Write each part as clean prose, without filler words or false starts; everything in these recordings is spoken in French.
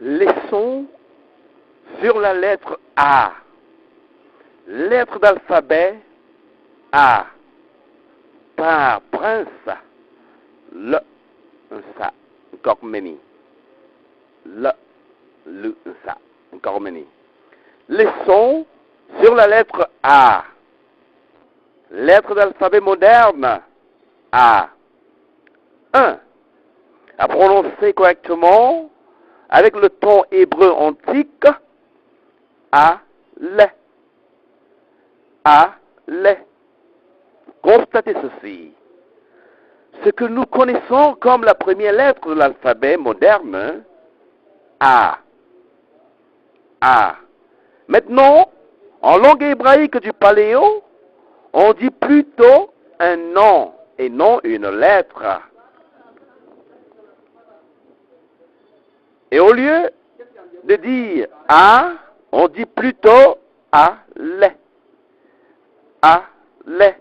les sons sur la lettre A. Lettre d'alphabet A. Par prince, le, ça, encore meni. Le, ça, encore meni. Les sons sur la lettre A. Lettre d'alphabet moderne A. 1. À prononcer correctement avec le ton hébreu antique A, le. A, le. Constatez ceci. Ce que nous connaissons comme la première lettre de l'alphabet moderne, A. A. Maintenant, en langue hébraïque du paléo, on dit plutôt un nom et non une lettre. Et au lieu de dire A, on dit plutôt A, le. A, le.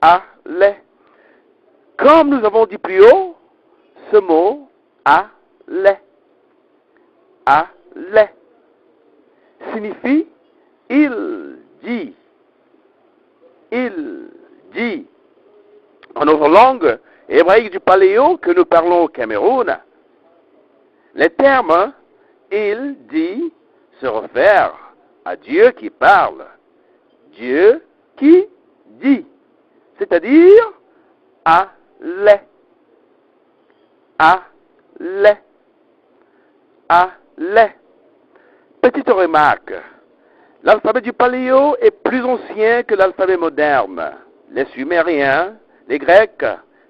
A, le. Comme nous avons dit plus haut, ce mot A, le. A, le signifie il dit. Il dit. En notre langue hébraïque du paléo que nous parlons au Cameroun, les termes il dit se réfèrent à Dieu qui parle. Dieu qui dit. C'est-à-dire à les. À les. À les. Petite remarque. L'alphabet du paléo est plus ancien que l'alphabet moderne. Les Sumériens, les Grecs,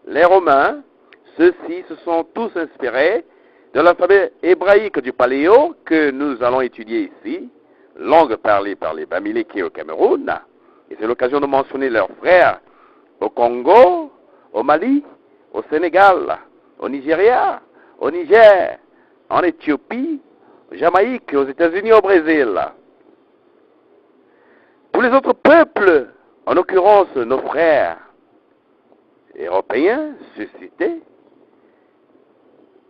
les Romains, ceux-ci se sont tous inspirés de l'alphabet hébraïque du paléo que nous allons étudier ici, langue parlée par les Bamileke au Cameroun, et c'est l'occasion de mentionner leurs frères au Congo, au Mali, au Sénégal, au Nigeria, au Niger, en Éthiopie, au Jamaïque, aux États-Unis, au Brésil. Tous les autres peuples, en l'occurrence nos frères européens suscités,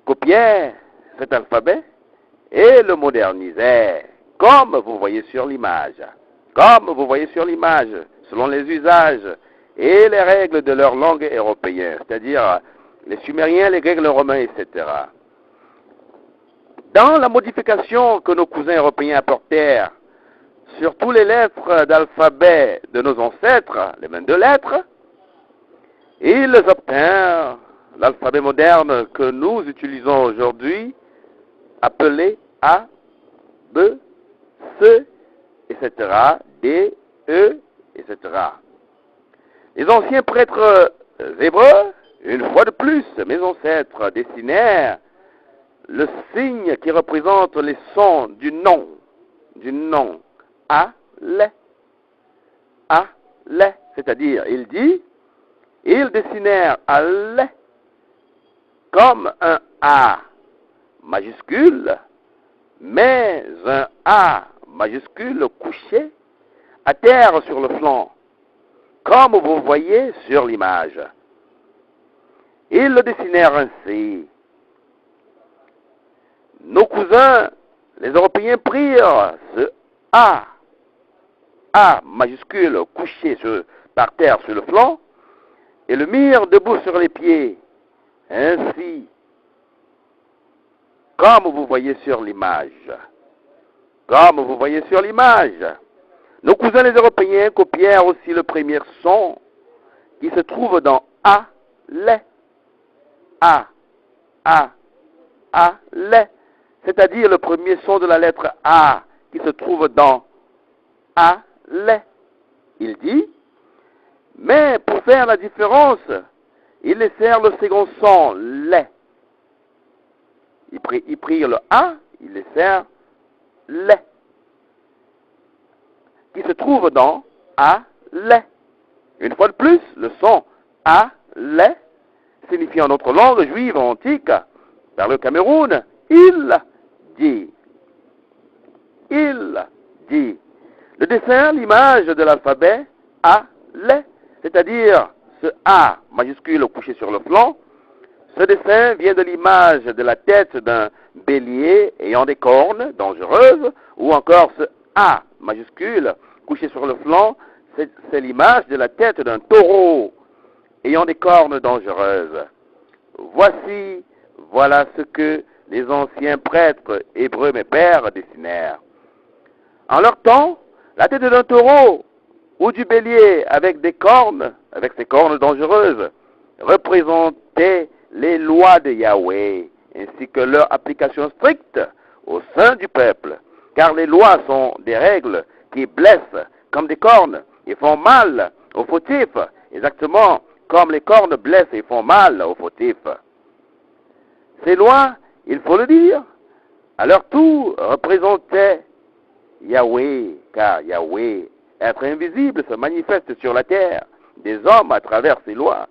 copiaient cet alphabet et le modernisaient, comme vous voyez sur l'image. Comme vous voyez sur l'image, selon les usages et les règles de leur langue européenne, c'est-à-dire les Sumériens, les Grecs, les Romains, etc. Dans la modification que nos cousins européens apportèrent sur toutes les lettres d'alphabet de nos ancêtres, les 22 lettres, ils obtinrent l'alphabet moderne que nous utilisons aujourd'hui, appelé A, B, C, etc., D, E, etc. Les anciens prêtres hébreux, une fois de plus, mes ancêtres dessinèrent le signe qui représente les sons du nom, A, le, c'est-à-dire, il dit, ils dessinèrent à le comme un A majuscule, mais un A majuscule couché à terre sur le flanc, comme vous voyez sur l'image. Ils le dessinèrent ainsi. Nos cousins, les Européens, prirent ce A majuscule couché par terre sur le flanc, et le mirent debout sur les pieds, ainsi, comme vous voyez sur l'image. Comme vous voyez sur l'image. Nos cousins les Européens copièrent aussi le premier son qui se trouve dans A, le. A, le. C'est-à-dire le premier son de la lettre A qui se trouve dans A, le. Il dit, mais pour faire la différence, ils laissèrent le second son, le. Ils prirent le A, ils laissèrent le, qui se trouve dans A, le. Une fois de plus, le son A, le signifie en notre langue juive antique, par le Cameroun, il dit. Il dit. Le dessin, l'image de l'alphabet A, le, c'est-à-dire ce A majuscule couché sur le flanc, Ce dessin vient de l'image de la tête d'un bélier ayant des cornes dangereuses, ou encore ce A majuscule couché sur le flanc, c'est l'image de la tête d'un taureau ayant des cornes dangereuses. Voilà ce que les anciens prêtres hébreux, mes pères, dessinèrent. En leur temps, la tête d'un taureau ou du bélier avec ses cornes dangereuses, représentait les lois de Yahweh, ainsi que leur application stricte au sein du peuple. Car les lois sont des règles qui blessent comme des cornes et font mal aux fautifs, exactement comme les cornes blessent et font mal aux fautifs. Ces lois, il faut le dire, à leur tour représentaient Yahweh, car Yahweh, être invisible, se manifeste sur la terre des hommes à travers ces lois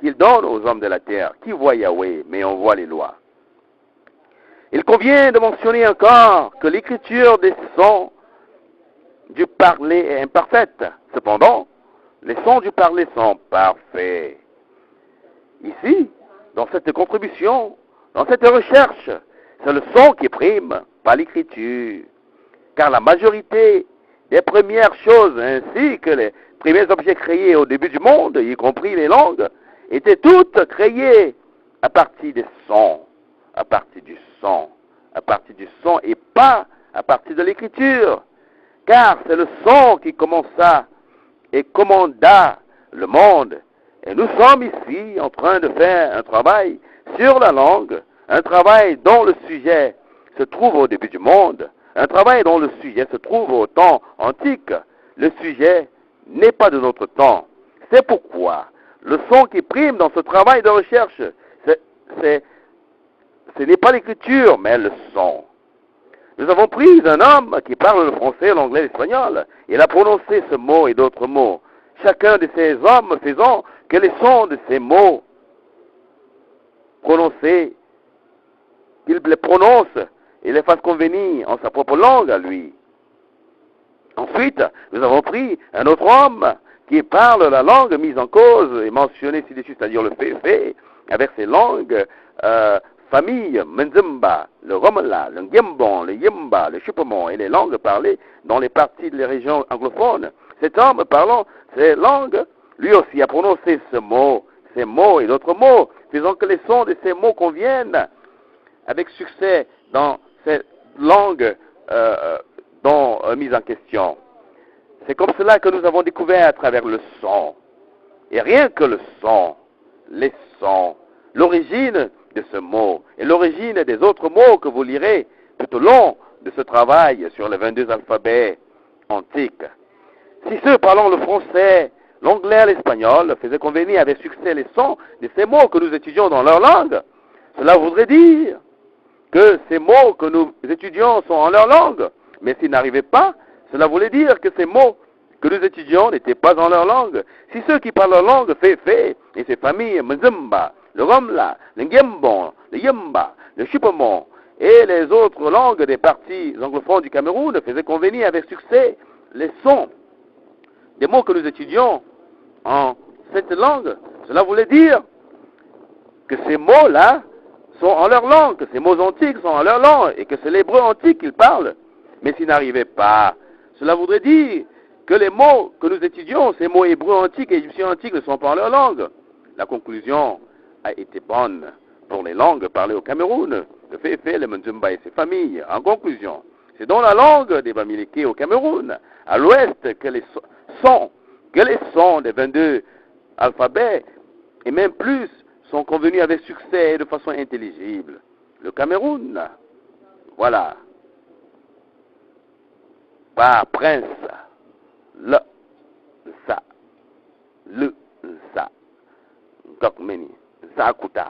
qu'il donne aux hommes de la terre, qui voient Yahweh, mais on voit les lois. Il convient de mentionner encore que l'écriture des sons du parler est imparfaite. Cependant, les sons du parler sont parfaits. Ici, dans cette contribution, dans cette recherche, c'est le son qui prime, pas l'écriture. Car la majorité des premières choses, ainsi que les premiers objets créés au début du monde, y compris les langues, étaient toutes créées à partir des sons, à partir du son et pas à partir de l'écriture. Car c'est le son qui commença et commanda le monde. Et nous sommes ici en train de faire un travail sur la langue, un travail dont le sujet se trouve au début du monde, un travail dont le sujet se trouve au temps antique. Le sujet n'est pas de notre temps. C'est pourquoi le son qui prime dans ce travail de recherche, ce n'est pas l'écriture, mais le son. Nous avons pris un homme qui parle le français, l'anglais, l'espagnol. Il a prononcé ce mot et d'autres mots. Chacun de ces hommes faisant que les sons de ces mots prononcés, qu'il les prononce et les fasse convenir en sa propre langue à lui. Ensuite, nous avons pris un autre homme qui parle la langue mise en cause et mentionnée ci-dessus, c'est-à-dire le Féfé, avec ses langues famille, Menzimba, le Romela, le Ngiembon, le Yimba, le Chupamon et les langues parlées dans les parties des régions anglophones. Cet homme parlant ces langues, lui aussi a prononcé ces mots et d'autres mots, faisant que les sons de ces mots conviennent avec succès dans cette langue mise en question. C'est comme cela que nous avons découvert à travers le son. Et rien que le son, les sons, l'origine de ce mot et l'origine des autres mots que vous lirez tout au long de ce travail sur les 22 alphabets antiques. Si ceux parlant le français, l'anglais et l'espagnol faisaient convenir avec succès les sons de ces mots que nous étudions dans leur langue, cela voudrait dire que ces mots que nous étudions sont en leur langue. Mais s'ils n'arrivaient pas, cela voulait dire que ces mots que nous étudions n'étaient pas en leur langue. Si ceux qui parlent leur langue, Féfé et ses familles, Mzimba, le Romla, le Ngiembon, le Yimba, le Chupamon et les autres langues des parties anglophones du Cameroun faisaient convenir avec succès les sons des mots que nous étudions en cette langue, cela voulait dire que ces mots-là sont en leur langue, que ces mots antiques sont en leur langue, et que c'est l'hébreu antique qu'ils parlent. Mais s'ils n'arrivaient pas, cela voudrait dire que les mots que nous étudions, ces mots hébreux antiques et égyptiens antiques ne sont pas en leur langue. La conclusion a été bonne pour les langues parlées au Cameroun, le Féfé, le Mzumba et ses familles. En conclusion, c'est dans la langue des Bamileke au Cameroun, à l'ouest, que les sons des 22 alphabets, et même plus, sont convenus avec succès et de façon intelligible. Le Cameroun, voilà, par prince, le, ça, Gokmeni, Zakuta.